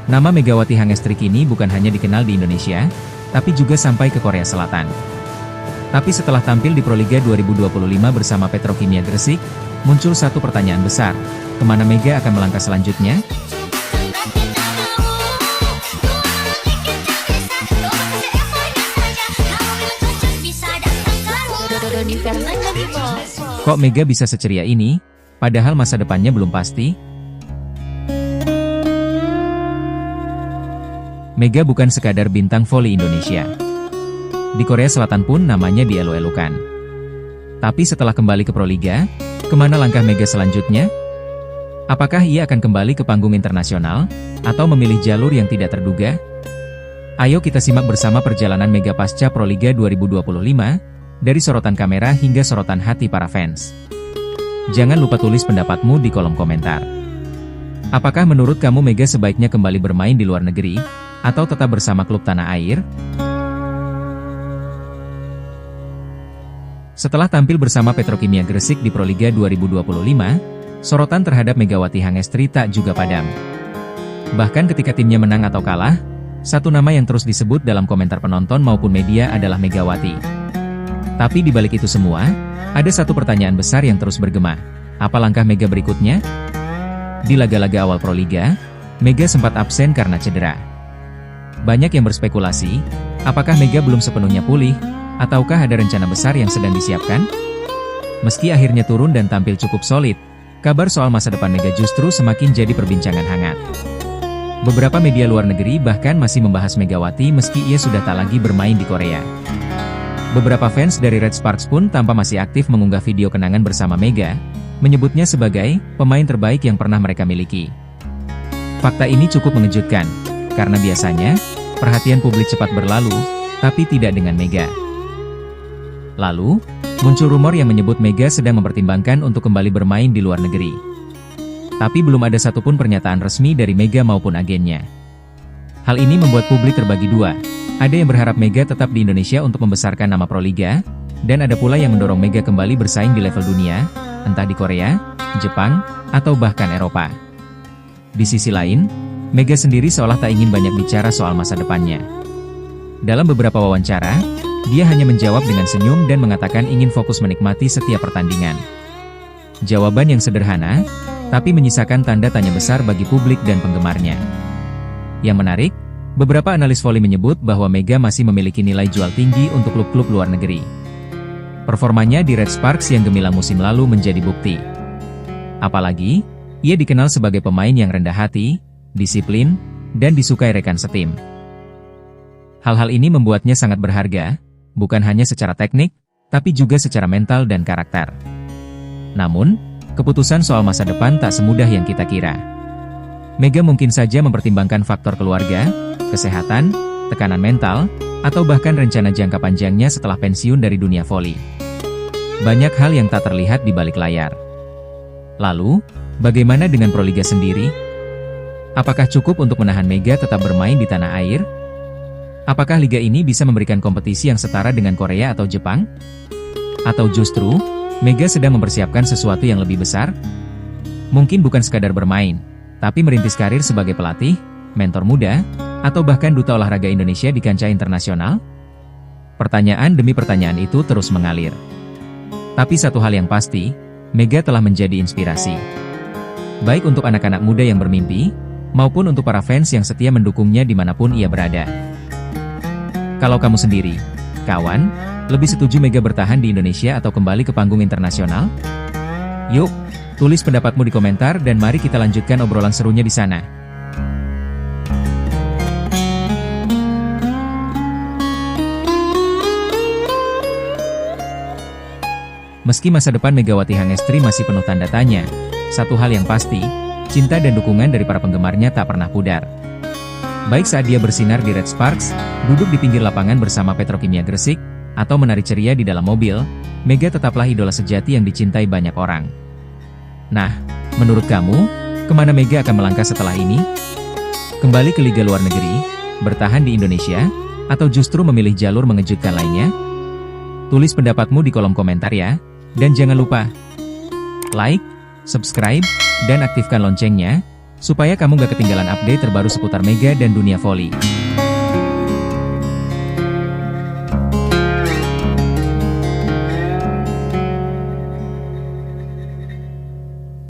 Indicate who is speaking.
Speaker 1: Nama Megawati Hangestri kini bukan hanya dikenal di Indonesia, tapi juga sampai ke Korea Selatan. Tapi setelah tampil di Proliga 2025 bersama Petrokimia Gresik, muncul satu pertanyaan besar, kemana Mega akan melangkah selanjutnya? Kok Mega bisa seceria ini, padahal masa depannya belum pasti? Mega bukan sekadar bintang voli Indonesia. Di Korea Selatan pun namanya dielu-elukan. Tapi setelah kembali ke Proliga, kemana langkah Mega selanjutnya? Apakah ia akan kembali ke panggung internasional, atau memilih jalur yang tidak terduga? Ayo kita simak bersama perjalanan Mega pasca Proliga 2025, dari sorotan kamera hingga sorotan hati para fans. Jangan lupa tulis pendapatmu di kolom komentar. Apakah menurut kamu Mega sebaiknya kembali bermain di luar negeri, atau tetap bersama klub tanah air? Setelah tampil bersama Petrokimia Gresik di Proliga 2025, sorotan terhadap Megawati Hangestri tak juga padam. Bahkan ketika timnya menang atau kalah, satu nama yang terus disebut dalam komentar penonton maupun media adalah Megawati. Tapi di balik itu semua, ada satu pertanyaan besar yang terus bergema. Apa langkah Mega berikutnya? Di laga-laga awal Proliga, Mega sempat absen karena cedera. Banyak yang berspekulasi, apakah Mega belum sepenuhnya pulih, ataukah ada rencana besar yang sedang disiapkan? Meski akhirnya turun dan tampil cukup solid, kabar soal masa depan Mega justru semakin jadi perbincangan hangat. Beberapa media luar negeri bahkan masih membahas Megawati meski ia sudah tak lagi bermain di Korea. Beberapa fans dari Red Sparks pun tanpa masih aktif mengunggah video kenangan bersama Mega, menyebutnya sebagai pemain terbaik yang pernah mereka miliki. Fakta ini cukup mengejutkan, karena biasanya, perhatian publik cepat berlalu, tapi tidak dengan Mega. Lalu, muncul rumor yang menyebut Mega sedang mempertimbangkan untuk kembali bermain di luar negeri. Tapi belum ada satupun pernyataan resmi dari Mega maupun agennya. Hal ini membuat publik terbagi dua. Ada yang berharap Mega tetap di Indonesia untuk membesarkan nama Proliga, dan ada pula yang mendorong Mega kembali bersaing di level dunia, entah di Korea, Jepang, atau bahkan Eropa. Di sisi lain, Mega sendiri seolah tak ingin banyak bicara soal masa depannya. Dalam beberapa wawancara, dia hanya menjawab dengan senyum dan mengatakan ingin fokus menikmati setiap pertandingan. Jawaban yang sederhana, tapi menyisakan tanda tanya besar bagi publik dan penggemarnya. Yang menarik, beberapa analis voli menyebut bahwa Mega masih memiliki nilai jual tinggi untuk klub-klub luar negeri. Performanya di Red Sparks yang gemilang musim lalu menjadi bukti. Apalagi, ia dikenal sebagai pemain yang rendah hati, disiplin, dan disukai rekan setim. Hal-hal ini membuatnya sangat berharga, bukan hanya secara teknik, tapi juga secara mental dan karakter. Namun, keputusan soal masa depan tak semudah yang kita kira. Mega mungkin saja mempertimbangkan faktor keluarga, kesehatan, tekanan mental, atau bahkan rencana jangka panjangnya setelah pensiun dari dunia voli. Banyak hal yang tak terlihat di balik layar. Lalu, bagaimana dengan Proliga sendiri? Apakah cukup untuk menahan Mega tetap bermain di tanah air? Apakah liga ini bisa memberikan kompetisi yang setara dengan Korea atau Jepang? Atau justru, Mega sedang mempersiapkan sesuatu yang lebih besar? Mungkin bukan sekadar bermain, tapi merintis karir sebagai pelatih, mentor muda, atau bahkan duta olahraga Indonesia di kancah internasional? Pertanyaan demi pertanyaan itu terus mengalir. Tapi satu hal yang pasti, Mega telah menjadi inspirasi. Baik untuk anak-anak muda yang bermimpi, maupun untuk para fans yang setia mendukungnya dimanapun ia berada. Kalau kamu sendiri, kawan, lebih setuju Mega bertahan di Indonesia atau kembali ke panggung internasional? Yuk, tulis pendapatmu di komentar dan mari kita lanjutkan obrolan serunya di sana. Meski masa depan Megawati Hangestri masih penuh tanda tanya, satu hal yang pasti, cinta dan dukungan dari para penggemarnya tak pernah pudar. Baik saat dia bersinar di Red Sparks, duduk di pinggir lapangan bersama Petrokimia Gresik, atau menari ceria di dalam mobil, Mega tetaplah idola sejati yang dicintai banyak orang. Nah, menurut kamu, kemana Mega akan melangkah setelah ini? Kembali ke liga luar negeri, bertahan di Indonesia, atau justru memilih jalur mengejutkan lainnya? Tulis pendapatmu di kolom komentar ya, dan jangan lupa like, subscribe, dan aktifkan loncengnya, supaya kamu gak ketinggalan update terbaru seputar Mega dan dunia voli.